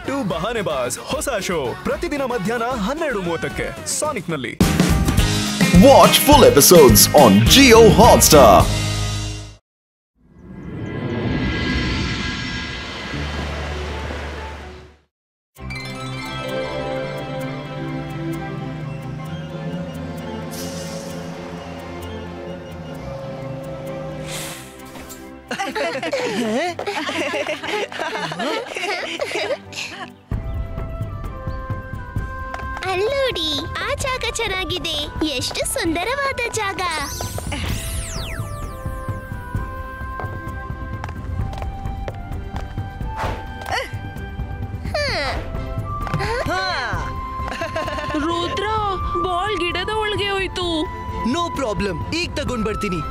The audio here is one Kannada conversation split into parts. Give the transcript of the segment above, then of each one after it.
ಕಿಚ್ಚು ಬಹಾನೆಬಾಜ್ ಹೊಸ ಶೋ ಪ್ರತಿದಿನ ಮಧ್ಯಾಹ್ನ 12:30ಕ್ಕೆ ಸಾನಿಕ್ ನಲ್ಲಿ. Watch full episodes on Jio Hotstar. ಅಲ್ಲೋಡಿ, ಆ ಜಾಗ ಚೆನ್ನಾಗಿದೆ. ಎಷ್ಟು ಸುಂದರವಾದ ಜಾಗ. ರುದ್ರ, ಬಾಲ್ ಗಿಡದ ಒಳಗೆ ಹೋಯ್ತು. ನೋ ಪ್ರಾಬ್ಲಮ್, ಈಗ ತಗೊಂಡ್ ಬರ್ತೀನಿ.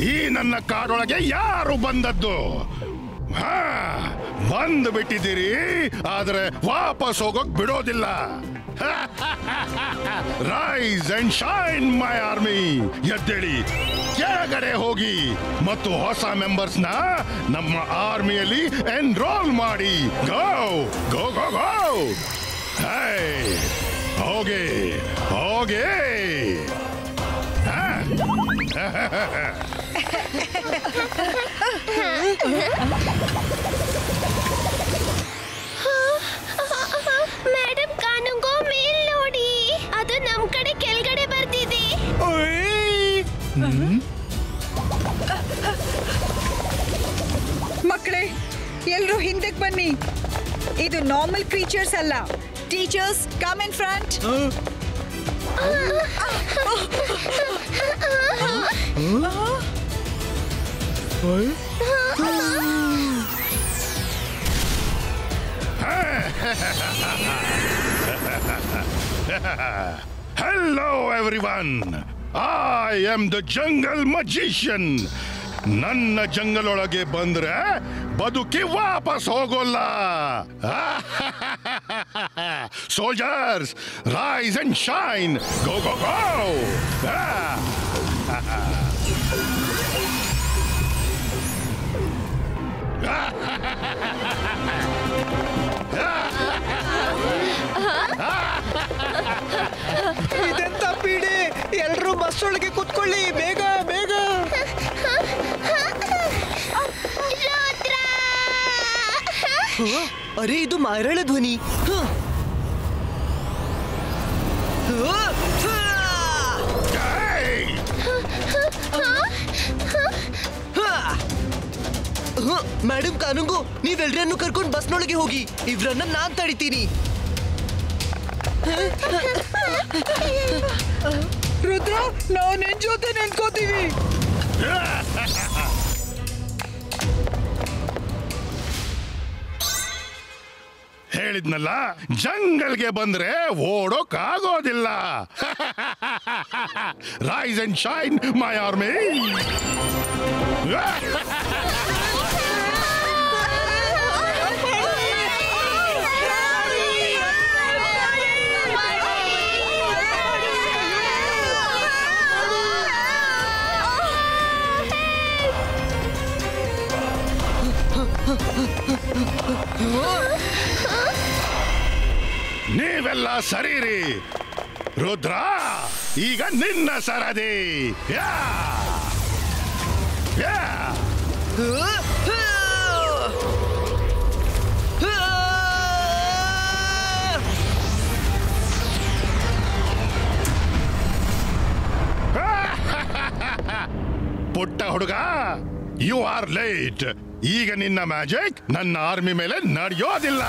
ಈ ನನ್ನ ಕಾಡೊಳಗೆ ಯಾರು ಬಂದದ್ದು? ಬಂದು ಬಿಟ್ಟಿದ್ದೀರಿ, ಆದ್ರೆ ವಾಪಸ್ ಹೋಗೋಕ್ ಬಿಡೋದಿಲ್ಲ. Rise and shine my army. ಎದ್ದೇಳಿ, ಕೆಳಗಡೆ ಹೋಗಿ ಮತ್ತು ಹೊಸ ಮೆಂಬರ್ಸ್ ನ ನಮ್ಮ ಆರ್ಮಿಯಲ್ಲಿ ಎನ್ರೋಲ್ ಮಾಡಿ. ಗೋ ಗೋ ಗೋ ಗೋ. ಹೋಗಿ ಹೋಗಿ. ಮೇಡಮ್, ಕಾನುಂಗೋ ಮೇಲ್ ನೋಡಿ, ಅದು ನಮ್ ಕಡೆ ಕೆಳಗಡೆ ಬರ್ತಿದೆ. ಮಕ್ಕಳೇ, ಎಲ್ರೂ ಹಿಂದಕ್ಕೆ ಬನ್ನಿ. ಇದು ನಾರ್ಮಲ್ ಕ್ರೀಚರ್ಸ್ ಅಲ್ಲ. Teachers, come in front. Hello everyone, I am the jungle magician. ನನ್ನ ಜಂಗಲ್ ಒಳಗೆ ಬಂದ್ರೆ ಬದುಕಿ ವಾಪಸ್ ಹೋಗೋಲ್ಲ. Soldiers, rise and shine. Go go go. ಇದೆಂತ ಪೀಡೆ? ಎಲ್ರೂ ಬಸ್ ಒಳಗೆ ಕೂತ್ಕೊಳ್ಳಿ, ಬೇಗ ಬೇಗ. ಅರೆ, ಇದು ಮಾರಳ ಧ್ವನಿ. ಮೇಡಮ್ ಕಾನುಂಗು, ನೀವೆಲ್ರನ್ನು ಕರ್ಕೊಂಡು ಬಸ್ನೊಳಗೆ ಹೋಗಿ. ಇವ್ರನ್ನ ನಾನ್ ತಡಿತೀನಿ. ರುದ್ರ, ನಾವು ನಿನ್ ಜೊತೆ ನಿಂತ್ಕೋತೀವಿ. ಹೇಳಿದ್ನಲ್ಲ, ಜಂಗಲ್ಗೆ ಬಂದ್ರೆ ಓಡೋಕ್ಕಾಗೋದಿಲ್ಲ. Rise and shine my army. ನೀವೆಲ್ಲ ಸರಿರಿ. ರುದ್ರ, ಈಗ ನಿನ್ನ ಸರದಿ. ಪುಟ್ಟ ಹುಡುಗ, ಯು ಆರ್ ಲೇಟ್. ಈಗ ನಿನ್ನ ಮ್ಯಾಜಿಕ್ ನನ್ನ ಆರ್ಮಿ ಮೇಲೆ ನಡೆಯೋದಿಲ್ಲ.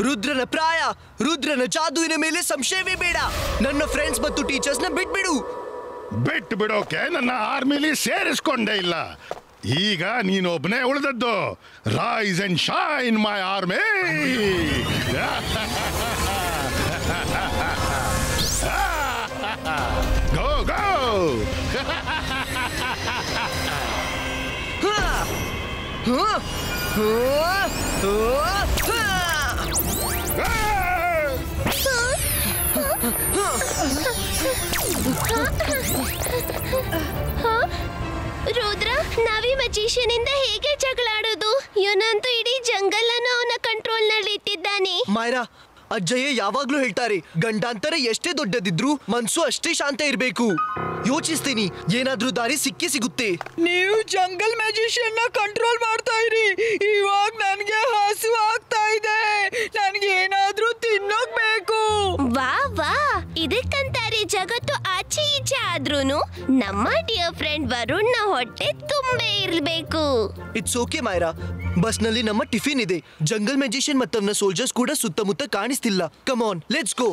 ರುದ್ರನ ಪ್ರಾಯ, ರುದ್ರನ ಜಾದುವಿನ ಮೇಲೆ ಸಂಶಯವೇ ಬೇಡ. ನನ್ನ ಫ್ರೆಂಡ್ಸ್ ಮತ್ತು ಟೀಚರ್ಸ್ ನ ಬಿಟ್ಬಿಡು. ಬಿಟ್ಟು ಬಿಡೋಕೆ ನನ್ನ ಆರ್ಮಿಲಿ ಸೇರಿಸ್ಕೊಂಡೇ ಇಲ್ಲ. ಈಗ ನೀನೊಬ್ಬನೇ ಉಳಿದದ್ದು. Rise and shine my army. Go go. Rudra, ನಾವಿ ಮಜಿಷಿಯನ್ ಇಂದ ಹೇಗೆ ಜಗಳಾಡೋದು? ಇವನಂತೂ ಇಡೀ ಜಂಗಲ್ ಅನ್ನು ಅವನ ಕಂಟ್ರೋಲ್ ನಲ್ಲಿ ಇಟ್ಟಿದ್ದಾನೆ. ಮಾಯರಾ, ಅಜ್ಜಯ್ಯ ಯಾವಾಗ್ಲೂ ಹೇಳ್ತಾರೆ, ಗಂಡಾಂತರ ಎಷ್ಟೇ ದೊಡ್ಡದಿದ್ರು ಮನ್ಸು ಅಷ್ಟೇ ಶಾಂತ ಇರ್ಬೇಕು. ಯೋಚಿಸ್ತೀನಿ, ಏನಾದ್ರೂ ದಾರಿ ಸಿಗುತ್ತೆ. ನೀವು ಜಂಗಲ್ ಮ್ಯಾಜಿಷಿಯನ್ ನ ಕಂಟ್ರೋಲ್ ಮಾಡ್ತಾ ಇರಿ. ಇವಾಗ ನನ್ಗೆ ಹಸು ಆಗ್ತಾ ಇದೆ. ನನ್ಗೆ ಏನಾದ್ರೂ ತಿನ್ನೋಕ್ ಬೇಕು. ವಾ ವಾ, ಇದಕ್ಕಂತಾರೆ ಜಗತ್ತು ಆಚೆ ಈಚೆ ಆದ್ರೂನು ನಮ್ಮ ಡಿಯರ್ ಫ್ರೆಂಡ್ ವರುಣ್ ನ ಹೊಟ್ಟೆ ತುಂಬೆ ಇರ್ಬೇಕು. ಇಟ್ಸ್ ಓಕೆ ಮಾಯರಾ, ಬಸ್ ನಲ್ಲಿ ನಮ್ಮ ಟಿಫಿನ್ ಇದೆ. ಜಂಗಲ್ ಮ್ಯಾಜಿಷಿಯನ್ ಮತ್ತು ಅವನ ಸೋಲ್ಜರ್ಸ್ ಕೂಡ ಸುತ್ತಮುತ್ತ ಕಾಣಿಸ್ತಿಲ್ಲ. Come on, let's go.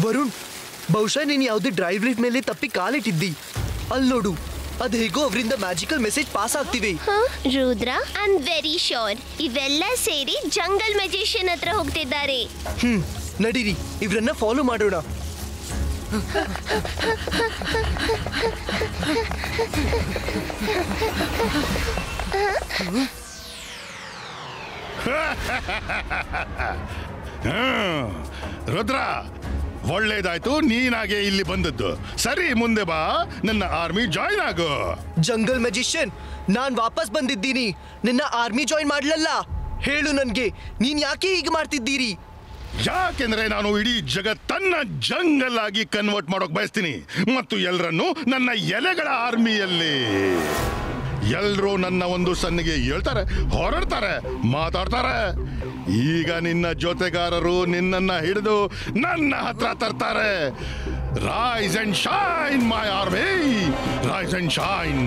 Varun, ಬಹುಶಃ ನೀನು ಯಾವುದೇ ಡ್ರೈವ್ ಲಿಫ್ಟ್ ಮೇಲೆ ತಪ್ಪಿ ಕಾಲಿಟ್ಟಿದ್ದಿ. ಅಲ್ಲಿ ನೋಡು, ಅದು ಹೇಗೋ ಅವರಿಂದ ಮ್ಯಾಜಿಕಲ್ ಮೆಸೇಜ್ ಪಾಸ್ ಆಗ್ತಿವೆ. Rudra, I am very sure ಇವೆಲ್ಲ ಸೇರಿ ಜಂಗಲ್ ಮ್ಯಾಜಿಷಿಯನ್ ಹತ್ರ ಹೋಗ್ತಿದ್ದಾರೆ. ನಡೀರಿ, ಇವ್ರನ್ನ ಫಾಲೋ ಮಾಡೋಣ. ರುದ್ರ, ಒಳ್ಳೇದಾಯ್ತು ನೀನಾಗೆ ಇಲ್ಲಿ ಬಂದದ್ದು. ಸರಿ, ಮುಂದೆ ಬಾ, ನನ್ನ ಆರ್ಮಿ ಜಾಯ್ನ್ ಆಗು. ಜಂಗಲ್ ಮ್ಯಾಜಿಷಿಯನ್, ನಾನ್ ವಾಪಸ್ ಬಂದಿದ್ದೀನಿ. ನಿನ್ನ ಆರ್ಮಿ ಜಾಯ್ನ್ ಮಾಡ್ಲಲ್ಲ. ಹೇಳು ನನ್ಗೆ, ನೀನ್ ಯಾಕೆ ಹೀಗೆ ಮಾಡ್ತಿದ್ದೀರಿ? ಯಾಕೆಂದ್ರೆ ನಾನು ಇಡೀ ಜಗತ್ತನ್ನ ಜಂಗಲ್ ಆಗಿ ಕನ್ವರ್ಟ್ ಮಾಡೋಕ್ ಬಯಸ್ತೀನಿ, ಮತ್ತು ಎಲ್ಲರನ್ನು ನನ್ನ ಎಲೆಗಳ ಆರ್ಮಿಯಲ್ಲಿ. ಎಲ್ರೂ ನನ್ನ ಒಂದು ಸನ್ನಿಗೆ ಹೇಳ್ತಾರೆ, ಹೊರಡ್ತಾರೆ, ಮಾತಾಡ್ತಾರೆ. ಈಗ ನಿನ್ನ ಜೊತೆಗಾರರು ನಿನ್ನನ್ನ ಹಿಡಿದು ನನ್ನ ಹತ್ರ ತರ್ತಾರೆ. Rise and shine my army, rise and shine.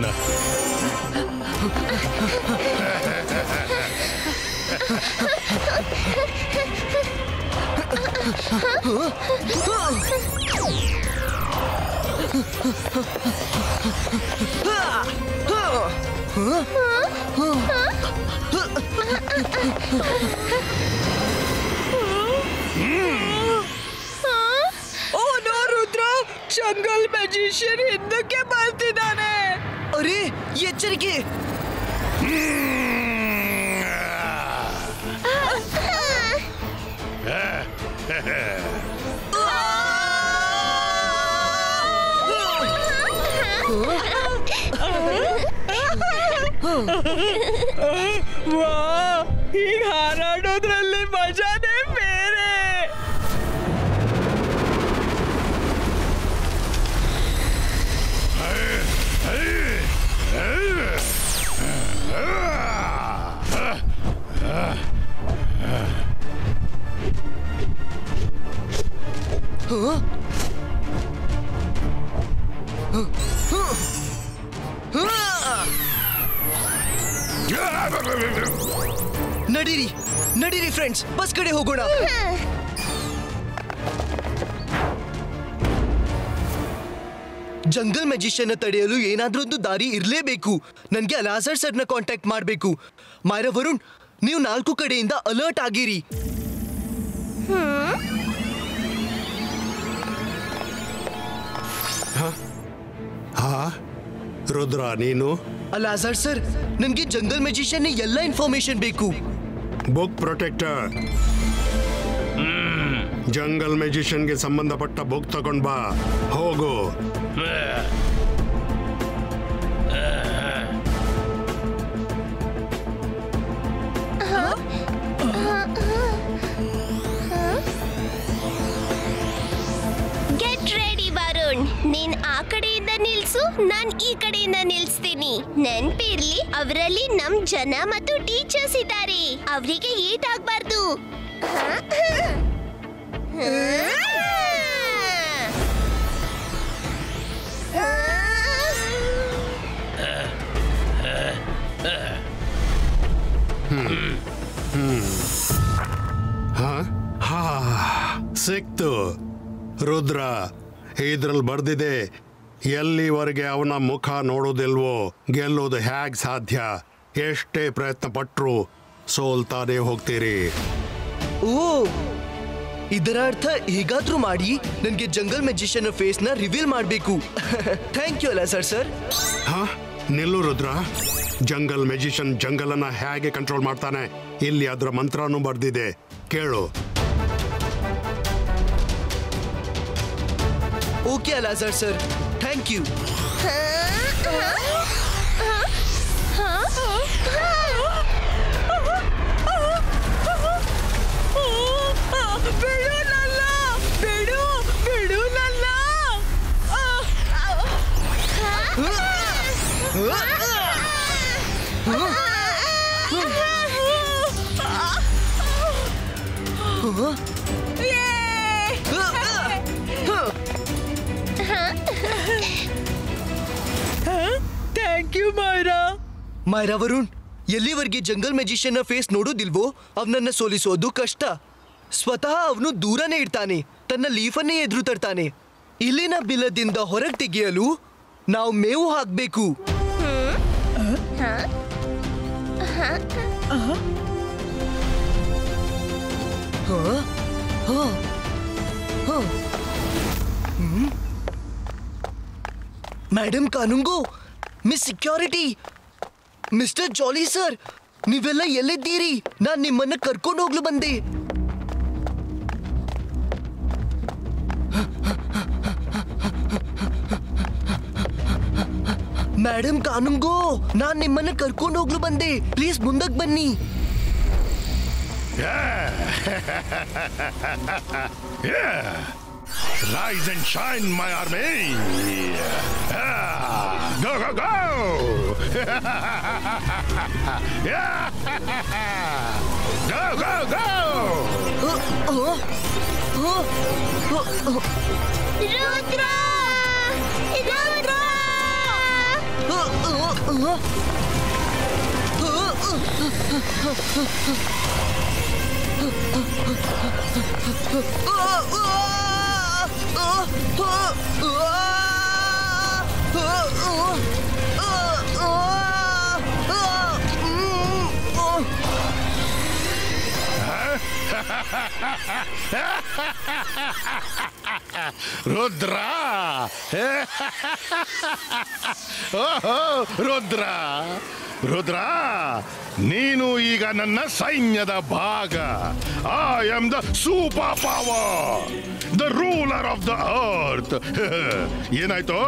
Oh no Rudra, jungle magician ಹಿಂದಕ್ಕೆ ಬರ್ತಿದ್ದಾನೆ. ಅರೆ, ಎಚ್ಚರಿಕೆ! ವಾ, ಈಗ ಹಾರಾಡೋದ್ರಲ್ಲಿ ಮಜಾನೇ ಬೇರೆ. ನಡೀರಿ ನಡೀರಿ ಫ್ರೆಂಡ್ಸ್, ಬಸ್ ಕಡೆ ಹೋಗೋಣ. ಜಂಗಲ್ ಮ್ಯಾಜಿಷಿಯನ್ ತಡೆಯಲು ಏನಾದ್ರೂ ಒಂದು ದಾರಿ ಇರಲೇಬೇಕು. ನನ್ಗೆ ಅಲಾಜರ್ ಸರ್ನ ಕಾಂಟ್ಯಾಕ್ಟ್ ಮಾಡಬೇಕು. ಮಾಯರಾ, ವರುಣ್, ನೀವು 4 ಕಡೆಯಿಂದ ಅಲರ್ಟ್ ಆಗಿರಿ. ರುದ್ರ, ನೀನು? ಅಲಾಜರ್ ಸರ್, ನನ್ಗೆ ಜಂಗಲ್ ಮ್ಯಾಜಿಷಿಯನ್ ಎಲ್ಲ ಇನ್ಫಾರ್ಮೇಶನ್ ಬೇಕು. ಬುಕ್ ಪ್ರೊಟೆಕ್ಟರ್, ಜಂಗಲ್ ಮ್ಯಾಜಿಷಿಯನ್ಗೆ ಸಂಬಂಧಪಟ್ಟ ಬುಕ್ ತಗೊಂಡ್ ಬಾ. ಹೋಗು. ಗೆಟ್ ರೆಡಿ ವರುಣ್, ನೀನ್ ಆ ಕಡೆಯಿಂದ ನಿಲ್ಸು, ನಾನ್ ಈ ಕಡೆಯಿಂದ ನಿಲ್ಸ್ತೀನಿ. ನೆನ್ಪಿರ್ಲಿ, ಅವರಲ್ಲಿ ನಮ್ ಜನ ಮತ್ತು ಟೀಚರ್ಸ್ ಇದ್ದಾರೆ, ಅವರಿಗೆ ಏಟ್ ಆಗ್ಬಾರ್ದು. ಸಿಕ್ತು. ರುದ್ರ, ಇದ್ರಲ್ಲಿ ಬರ್ದಿದೆ, ಎಲ್ಲಿವರೆಗೆ ಅವನ ಮುಖ ನೋಡೋದಿಲ್ವೋ ಗೆಲ್ಲೋದು ಹೇಗ್ ಸಾಧ್ಯ? ಎಷ್ಟೇ ಪ್ರಯತ್ನ ಪಟ್ರು ಸೋಲ್ತಾನೆ ಹೋಗ್ತೀರಿ. ಓ, ಇದರ ಅರ್ಥ ಹೇಗಾದ್ರೂ ಮಾಡಿ ನನಗೆ ಜಂಗಲ್ ಮ್ಯಾಜಿಷಿಯನ್ ಫೇಸ್ ನ ರಿವೀಲ್ ಮಾಡಬೇಕು. ಥ್ಯಾಂಕ್ ಯು ಅಲ್ಲ ಸರ್. ಹಾ, ನಿಲ್ಲು ರುದ್ರ. ಜಂಗಲ್ ಮ್ಯಾಜಿಷಿಯನ್ ಜಂಗಲನ್ನ ಹೇಗೆ ಕಂಟ್ರೋಲ್ ಮಾಡ್ತಾನೆ ಇಲ್ಲಿ ಅದರ ಮಂತ್ರನೂ ಬರ್ದಿದೆ, ಕೇಳು. ಓಕೆ ಅಲ್ಲ sir, thank you. Thank you Myra Varun, ಎಲ್ಲಿವರೆಗೆ ಜಂಗಲ್ ಮ್ಯಾಜಿಷಿಯನ್ ಫೇಸ್ ನೋಡೋದಿಲ್ವೋ ಅವನನ್ನ ಸೋಲಿಸೋದು ಕಷ್ಟ. ಸ್ವತಃ ಅವನು ದೂರನೇ ಇರ್ತಾನೆ, ತನ್ನ ಲೀಫನ್ನೇ ಎದುರು ತರ್ತಾನೆ. ಇಲ್ಲಿನ ಬಿಲದಿಂದ ಹೊರಗೆ ತೆಗೆಯಲು ನಾವು ಮೇವು ಹಾಕ್ಬೇಕು. ಮೇಡಮ್ ಕಾನುಂಗೋ, ಮಿಸ್ ಸೆಕ್ಯೂರಿಟಿ, ಮಿಸ್ಟರ್ ಜಾಲಿ ಸರ್, ನೀವೆಲ್ಲ ಎಲ್ಲಿದ್ದೀರಿ? ನಾನು ನಿಮ್ಮನ್ನ ಕರ್ಕೊಂಡು ಹೋಗ್ಲು ಬಂದೆ. ಮೇಡಮ್ ಕಾನುಂಗೋ, ನಾನು ನಿಮ್ಮನ್ನ ಕರ್ಕೊಂಡು ಹೋಗ್ಲು ಬಂದೆ. ಪ್ಲೀಸ್ ಮುಂದಕ್ಕೆ ಬನ್ನಿ. Rise and shine, my army! Go, go, go! Go, go, go! Rudra! Rudra! Rudra! Oh, Rudra! Rudra, ನೀನು ಈಗ ನನ್ನ ಸೈನ್ಯದ ಭಾಗ. I am the super power, the ruler of the earth. ಏನಾಯ್ತೋ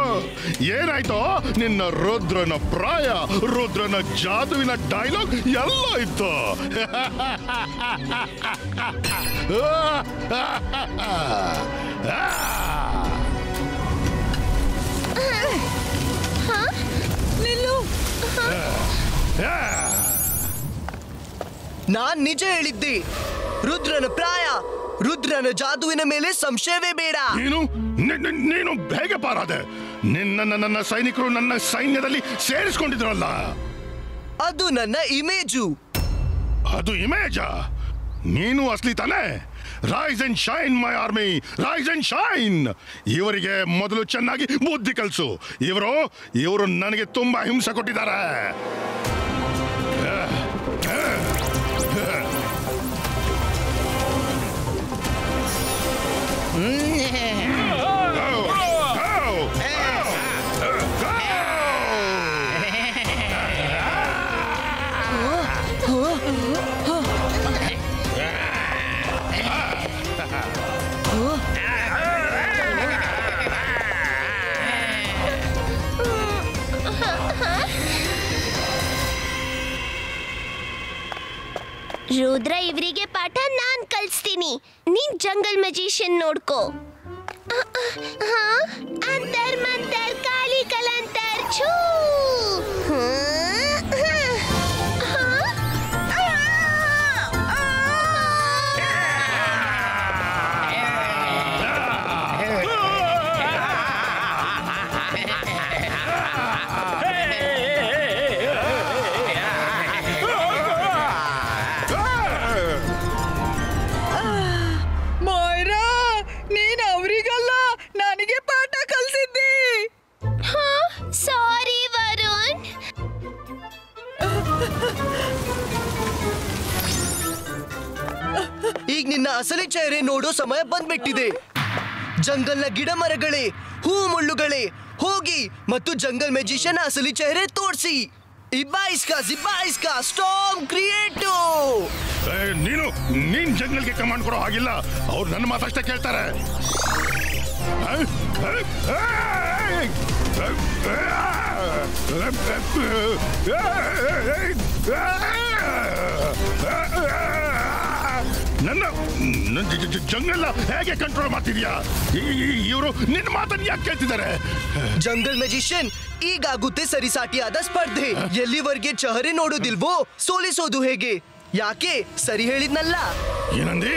ಏನಾಯ್ತೋ? ನಿನ್ನ ರುದ್ರನ ಪ್ರಾಯ, ರುದ್ರನ ಜಾದುವಿನ ಡೈಲಾಗ್ ಎಲ್ಲ ಇತ್ತು. ನಿಲ್ಲು. ನಾನ್ ನಿಜ ಹೇಳಿದ್ದೆ. ರುದ್ರನ ಪ್ರಾಯ, ರುದ್ರನ ಜಾದುವಿನ ಮೇಲೆ ಸಂಶಯವೇ ಬೇಡ. ನೀನು ಹೇಗೆ ಪಾರಾದೆ? ನನ್ನ ಸೈನಿಕರು ನನ್ನ ಸೈನ್ಯದಲ್ಲಿ ಸೇರಿಸ್ಕೊಂಡಿದ್ರಲ್ಲ. ಅದು ನನ್ನ ಇಮೇಜು. ಅದು ಇಮೇಜಾ? ನೀನು ಅಸ್ಲಿ ತಾನೆ? Rise and shine my army, rise and shine. ಇವರಿಗೆ ಮೊದಲು ಚೆನ್ನಾಗಿ ಬುದ್ಧಿ ಕಲಿಸು. ಇವರು ನನಗೆ ತುಂಬಾ ಹಿಂಸೆ ಕೊಟ್ಟಿದ್ದಾರೆ. ರುದ್ರ, ಇವರಿಗೆ ಪಾಠ ನಾನ್ ಕಲಿಸ್ತೀನಿ. ನೀನ್ ಜಂಗಲ್ ಮ್ಯಾಜಿಷಿಯನ್ ನೋಡ್ಕೋ. ಅಂತರ್ ಮಂತರ್ ಕಾಲಿ ಕಲಂತರ್ ಛೂ. ಸಾರಿ ವರುಣ್, ನಿನ್ನ ಅಸಲಿ ಚೆಹರೆ ನೋಡೋ ಸಮಯ ಬಂದ್ಬಿಟ್ಟಿದೆ. ಜಂಗಲ್ನ ಗಿಡ ಮರಗಳೇ, ಹೂ ಮುಳ್ಳುಗಳೇ, ಹೋಗಿ ಮತ್ತು ಜಂಗಲ್ ಮ್ಯಾಜಿಷಿಯನ್ ಅಸಲಿ ಚೆಹರೆ ತೋರಿಸಿ. ಇಬ್ಬಾಯಿಸ್ಕಾ ಸ್ಟಾರ್ಮ್ ಕ್ರಿಯೇಟೋ. ನೀನ್ ಜಂಗಲ್ಗೆ ಕಮಾಂಡ್ ಕೊಡೋ ಹಾಗಿಲ್ಲ. ಅವ್ರು ನನ್ನ ಮಾತಷ್ಟೇ ಕೇಳ್ತಾರೆ. ನನ್ನ ಜಂಗಲ್ ಹೇಗೆ ಕಂಟ್ರೋಲ್ ಮಾಡ್ತಿದ್ಯಾ? ಇವರು ನಿನ್ನ ಮಾತನ್ನ ಯಾಕೆ ಕೇಳ್ತಿದ್ದಾರೆ? ಜಂಗಲ್ ಮ್ಯಾಜಿಷಿಯನ್, ಈಗಾಗುತ್ತೆ ಸರಿಸಾಟಿಯಾದ ಸ್ಪರ್ಧೆ. ಎಲ್ಲಿವರೆಗೆ ಚಹರೆ ನೋಡೋದಿಲ್ವೋ ಸೋಲಿಸೋದು ಹೇಗೆ? ಯಾಕೆ ಸರಿ ಹೇಳಿದ್ನಲ್ಲ? ಏನಂದಿ?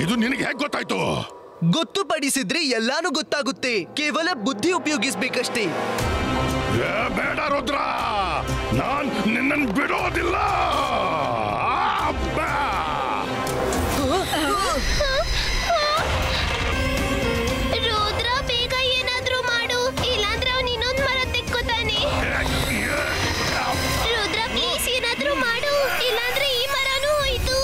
ಇದು ನಿನಗೆ ಹೇಗೆ ಗೊತ್ತಾಯ್ತು? ಗೊತ್ತುಪಡಿಸಿದ್ರೆ ಎಲ್ಲಾನು ಗೊತ್ತಾಗುತ್ತೆ. ಕೇವಲ ಬುದ್ಧಿ ಉಪಯೋಗಿಸ್ಬೇಕಷ್ಟೇ. ಬೇಡ ರುದ್ರ, ನಾನ್ ನಿನ್ನನ್ನು ಬಿಡೋದಿಲ್ಲ. ರುದ್ರ, ಬೇಗ ಏನಾದ್ರೂ ಮಾಡು, ಇಲ್ಲಾಂದ್ರೆ ಅವನು ಇನ್ನೊಂದು ಮರ ತೆಕ್ಕೋತಾನೆ. ರುದ್ರ, ಪ್ಲೀಸ್ ಏನಾದ್ರೂ ಮಾಡು, ಇಲ್ಲಾಂದ್ರೆ ಈ ಮರನೂ ಹೋಯ್ತು.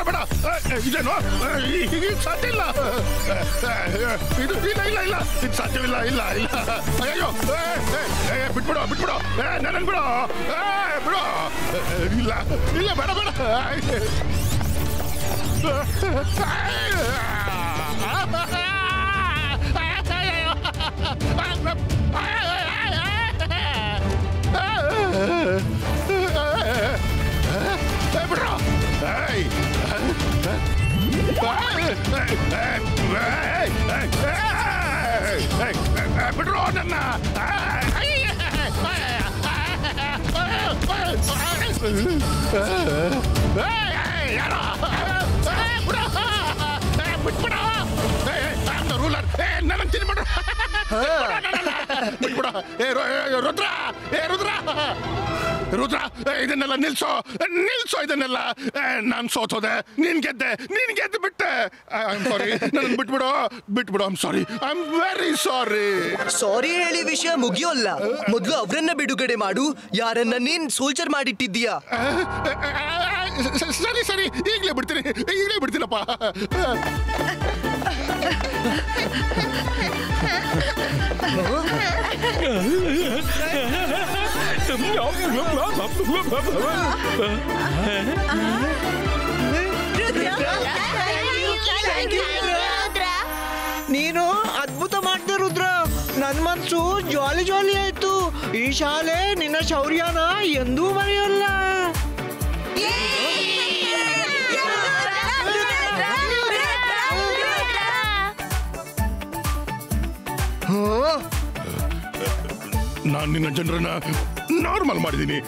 ಬೇಡ, ಇದೇನು ಸಾಧ್ಯವಿಲ್ಲ. ಇದು ಇಲ್ಲ, ಇದು ಸಾಧ್ಯವಿಲ್ಲ. ಇಲ್ಲ, ಅಯ್ಯೋ, ಬಿಟ್ಬಿಡು, ನನ್ನನ್ನು ಬಿಡು. ಇಲ್ಲ, ಬೇಡ. ಬಿಡ್ರೋ ನನ್ನ. ರೂಲರ್ ನನ್ನ ತಿನ್ಬಿಡ್ರ. ಬಿಟ್ಬಿಡ. ರುದ್ರ, ಇದನ್ನೆಲ್ಲ ನಿಲ್ಸೋ ಇದನ್ನೆಲ್ಲ. ನಾನು ಸೋತೋದೆ, ನೀನ್ ಗೆದ್ದು ಬಿಟ್ಟೆ. ಸಾರಿ, ನನ್ನ ಬಿಟ್ಬಿಡು. ಐ ಆಮ್ ವೆರಿ ಸಾರಿ ಹೇಳಿ ವಿಷಯ ಮುಗಿಯೋಲ್ಲ. ಮೊದ್ಲು ಅವರನ್ನ ಬಿಡುಗಡೆ ಮಾಡು. ಯಾರನ್ನ ನೀನ್ ಸೋಲ್ಜರ್ ಮಾಡಿಟ್ಟಿದ್ದೀಯಾ? ಸರಿ, ಈಗಲೇ ಬಿಡ್ತೀನಪ್ಪ. ನೀನು ಅದ್ಭುತ ಮಾಡ್ದೆ ರುದ್ರ. ನನ್ ಮನ್ಸು ಜಾಲಿ ಆಯ್ತು. ಈ ಶಾಲೆ ನಿನ್ನ ಶೌರ್ಯನ ಎಂದೂ ಮರೆಯಲ್ಲ. ನಾನು ನಿನ್ನ ಜನರನ್ನ ನಾರ್ಮಲ್ ಮಾಡಿದೀನಿ.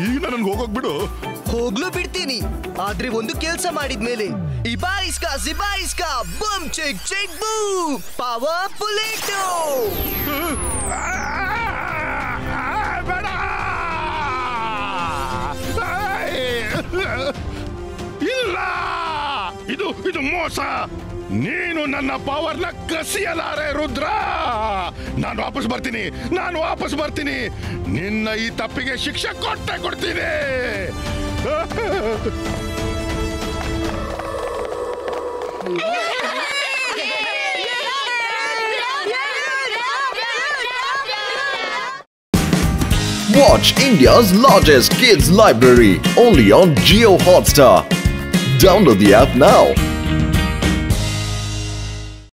ಈಗ ನನ್ಗೆ ಹೋಗೋಗ್ಬಿಡು. ಹೋಗ್ಲು ಬಿಡ್ತೀನಿ, ಆದ್ರೆ ಒಂದು ಕೆಲ್ಸ ಮಾಡಿದ್ಮೇಲೆ. ಇಬಾಯಿಸ್ಕಾ ಬಮ್ ಚೆಕ್ ಬೂಮ್ ಪವರ್ ಪುಲೇಟೋ. ಬೇಡ, ಇಲ್ಲ, ಇದು ಮೋಸ. ನೀನು ನನ್ನ ಪವರ್ನ ಕಸಿಯಲಾರೆ ರುದ್ರ. ನಾನು ವಾಪಸ್ ಬರ್ತೀನಿ. ನಿನ್ನ ಈ ತಪ್ಪಿಗೆ ಶಿಕ್ಷೆ ಕೊಡ್ತೀನಿ. Watch India's largest kids library only on Jio Hotstar. Download the app now.